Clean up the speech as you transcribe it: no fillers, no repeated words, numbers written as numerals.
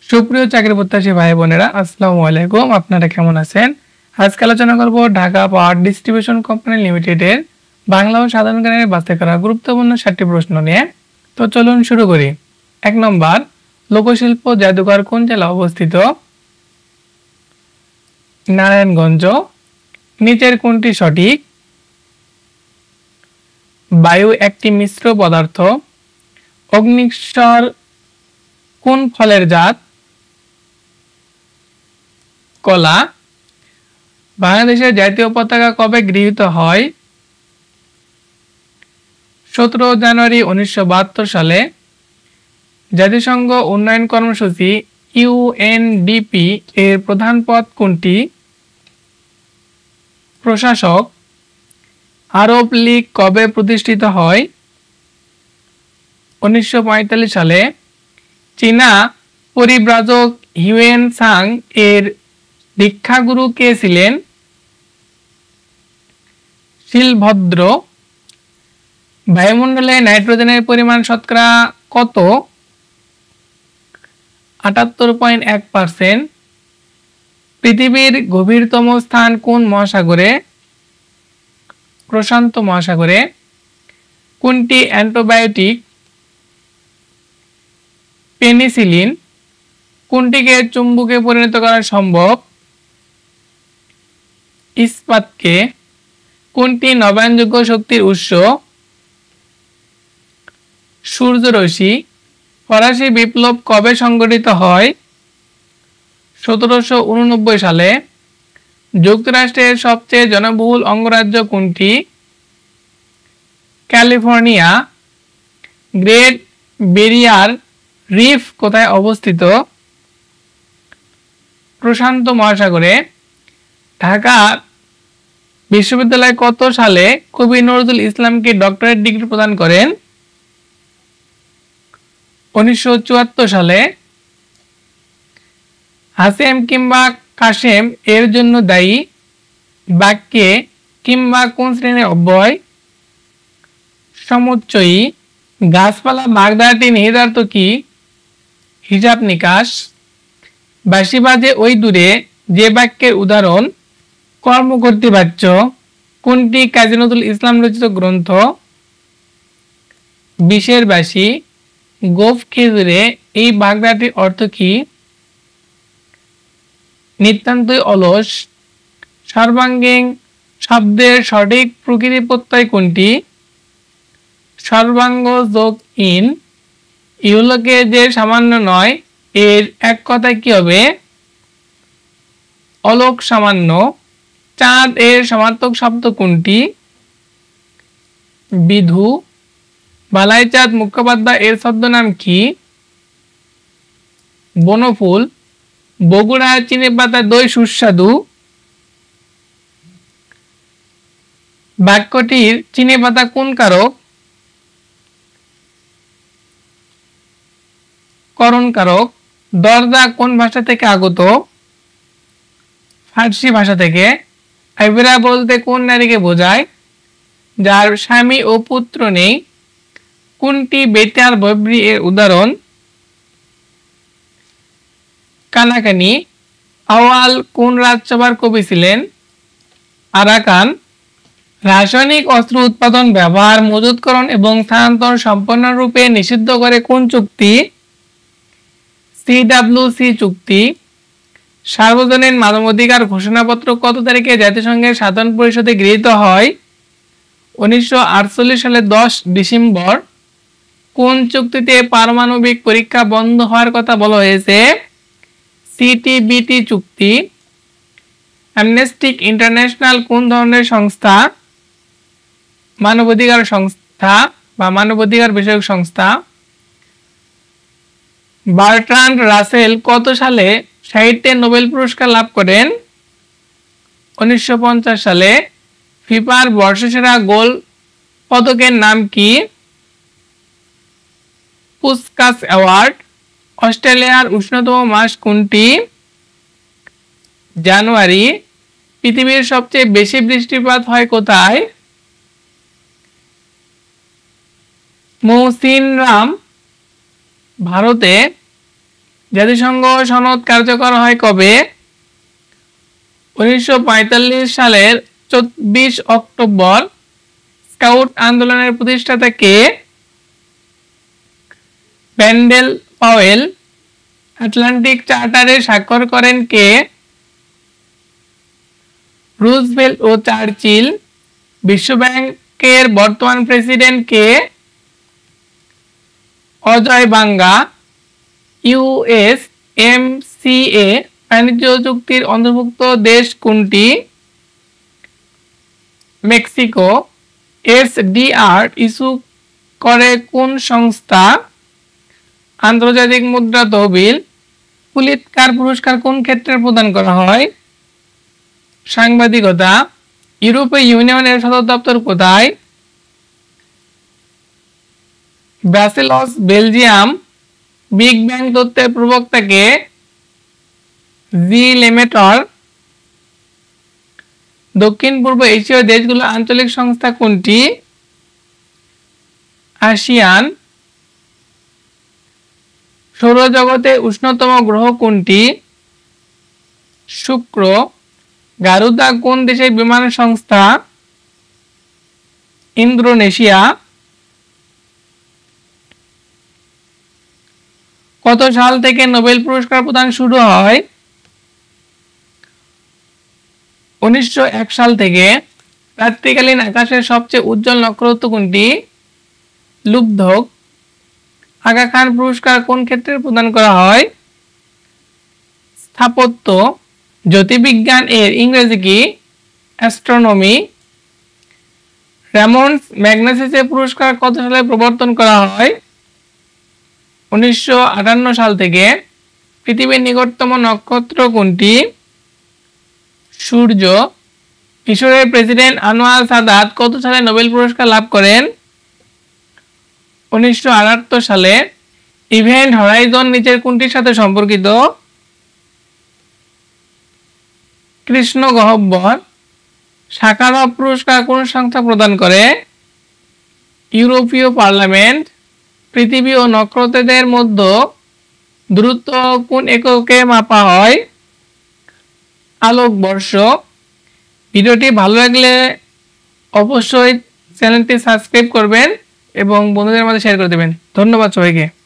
সুপ্রিয় চাকরি প্রত্যাশী ভাই বোনেরা, আসসালামু আলাইকুম। আপনারা কেমন আছেন? আজকে আলোচনা করব ঢাকা পাওয়ার ডিস্ট্রিবিউশন কোম্পানি লিমিটেডের বাংলা ও সাধারণ জ্ঞানের বাছাই করা গুরুত্বপূর্ণ 7টি প্রশ্ন নিয়ে। তো চলুন শুরু করি। 1 নম্বর, লোকশিল্প জাদুঘর কোন জেলায় অবস্থিত? নারায়ণগঞ্জ। নিচের কোনটি সঠিক? বায়ু একটি মিশ্র পদার্থ। অগ্নিশ্বর কোন ফলের জাত? কলা। বাংলাদেশের জাতীয় পতাকা কবে গৃহীত হয়? 17 জানুয়ারি 1972 সালে। জাতিসংঘ উন্নয়ন কর্মসূচি ইউএনডিপি এর প্রধান পদ কোনটি? প্রশাসক। আরব লীগ কবে প্রতিষ্ঠিত হয়? 1945 সালে। চীনা পরিব্রাজক হিউয়েন সাং এর দীক্ষাগুরু কে ছিলেন? শিলভদ্র। বায়ুমণ্ডলে নাইট্রোজেনের পরিমাণ শতকরা কত? 78.1%। পৃথিবীর গভীরতম স্থান কোন মহাসাগরে? প্রশান্ত মহাসাগরে। কোনটি অ্যান্টিবায়োটিক? পেনিসিলিন। কোনটিকে চুম্বকে পরিণত করা সম্ভব? ইস্পাতকে। কোনটি নবায়নযোগ্য শক্তির উৎস? সূর্যরশ্মি। ফরাসি বিপ্লব কবে সংঘটিত হয়? 1789 সালে। যুক্তরাষ্ট্রের সবচেয়ে জনবহুল অঙ্গরাজ্য কোনটি? ক্যালিফোর্নিয়া। গ্রেট ব্যারিয়ার রিফ কোথায় অবস্থিত? প্রশান্ত মহাসাগরে। ঢাকা বিশ্ববিদ্যালয় কত সালে কবি নজরুল ইসলামকে ডক্টরেট ডিগ্রি প্রদান করেন? 1974 সালে। হাসেম কিংবা কাসেম এর জন্য দায়ী বাক্যে কিংবা কোন শ্রেণীর অব্যয়? সমুচ্চয়ী। গাছপালা বাগদাটি নিহিতার্থ কি? হিসাব নিকাশ। বাঁশি বাজে ওই দূরে যে বাক্যের উদাহরণ কর্মকর্তৃবাচ্য। কোনটি কাজী নজরুল ইসলাম রচিত গ্রন্থ? বিষের বাঁশি। গোঁফ খেজুরে এই বাগদাটির অর্থ কি? নিতান্তই অলস। সর্বাঙ্গীন শব্দের সঠিক প্রকৃতি প্রত্যয় কোনটি? সর্বাঙ্গ যোগ ইন। ইহলোকে যে সামান্য নয় এর এক কথায় কি হবে? অলোক সামান্য। চাঁদ এর সমার্থক শব্দ কোনটি? বিধু। বালাইচাঁদ মুখোপাধ্যায় এর ছদ্মনাম কি? বনফুল। বগুড়া চিনি পাতা দই সুস্বাদু। বাক্যটির চিনি পাতা কোন কারক? করণ কারক। দরজা কোন ভাষা থেকে আগত? ফার্সি ভাষা থেকে। আইবেরা বলতে কোন নারীকে বোঝায়? যার স্বামী ও পুত্র নেই। কোনটি বেতার বৈব্রী এর উদাহরণ? কানাকানি। আওয়াল কোন রাজসভার কবি ছিলেন? আরাকান। রাসায়নিক অস্ত্র উৎপাদন, ব্যবহার, মজুতকরণ এবং স্থানান্তর সম্পূর্ণরূপে নিষিদ্ধ করে কোন চুক্তি? সিডব্লিউসি চুক্তি। সার্বজনীন মানবাধিকার ঘোষণাপত্র কত তারিখে জাতিসংঘের সাধারণ পরিষদে গৃহীত হয়? 1948 সালের 10 ডিসেম্বর। কোন চুক্তিতে পারমাণবিক পরীক্ষা বন্ধ হওয়ার কথা বলা হয়েছে? সিটিবিটি চুক্তি। অ্যামনেস্টি ইন্টারন্যাশনাল কোন ধরনের সংস্থা? মানবাধিকার সংস্থা বা মানবাধিকার বিষয়ক সংস্থা। বার্ট্রান্ড রাসেল কত সালে সাহিত্যে নোবেল পুরস্কার লাভ করেন? 1950 সালে। ফিফার বর্ষসেরা গোল পদকের নাম কি? Puskas award. অস্ট্রেলিয়ার উষ্ণতম মাস কোনটি? জানুয়ারি। পৃথিবীর সবচেয়ে বেশি বৃষ্টিপাত হয় কোথায়? মৌসিনরাম, ভারতে। জাতিসংঘ সনদ কার্যকর হয় কবে? 1945 সালের 24 অক্টোবর। স্কাউট আন্দোলনের প্রতিষ্ঠাতা কে? ব্যান্ডেল পাওয়েল। আটলান্টিক চার্টারে স্বাক্ষর করেন কে? রুজভেল্ট ও চার্চিল। বিশ্বব্যাংকের বর্তমান প্রেসিডেন্ট কে? অজয় বাঙ্গা। ইউএসএমসিএ বাণিজ্য চুক্তির অন্তর্ভুক্ত দেশ কোনটি? মেক্সিকো। এসডিআর ইস্যু করে কোন সংস্থা? আন্তর্জাতিক মুদ্রা তহবিল। পুলিৎকার পুরস্কার কোন ক্ষেত্রে প্রদান করা হয়? সাংবাদিকতা। ইউরোপীয় ইউনিয়নের সদর দপ্তর কোথায়? Brussels, Belgium. বিগ ব্যাং তত্ত্বের প্রবক্তা কে? জি লেমেটর। দক্ষিণ পূর্ব এশীয় দেশগুলোর আঞ্চলিক সংস্থা কোনটি? আসিয়ান। সৌরজগতে উষ্ণতম গ্রহ কোনটি? শুক্র। গারুদা কোন দেশের বিমান সংস্থা? ইন্দোনেশিয়া। কত সাল থেকে নোবেল পুরস্কার প্রদান শুরু হয়? 1901 সাল থেকে। রাত্রিকালীন আকাশের সবচেয়ে উজ্জ্বল নক্ষত্র কোনটি? লুব্ধক। আগা খান পুরস্কার কোন ক্ষেত্রে প্রদান করা হয়? স্থাপত্য। জ্যোতির্বিজ্ঞান এর ইংরেজি কি? অ্যাস্ট্রোনমি। রেমন্ডস ম্যাগনেসিসে পুরস্কার কত সালে প্রবর্তন করা হয়? 1958 সাল থেকে। পৃথিবীর নিকটতম নক্ষত্র কোনটি? সূর্য। মিশরের প্রেসিডেন্ট আনোয়ার সাদাত কত সালে নোবেল পুরস্কার লাভ করেন? 1978 সালে। ইভেন্ট হরাইজন নিচের কোনটির সাথে সম্পর্কিত? কৃষ্ণ গহ্বর। সাখারভ পুরস্কার কোন সংস্থা প্রদান করে? ইউরোপীয় পার্লামেন্ট। পৃথিবী ও নক্ষত্রদের মধ্যে দূরত্ব কোন এককে মাপা হয়? আলোকবর্ষ। ভিডিওটি ভালো লাগলে অবশ্যই চ্যানেলটি সাবস্ক্রাইব করবেন এবং বন্ধুদের মধ্যে শেয়ার করে দেবেন। ধন্যবাদ সবাইকে।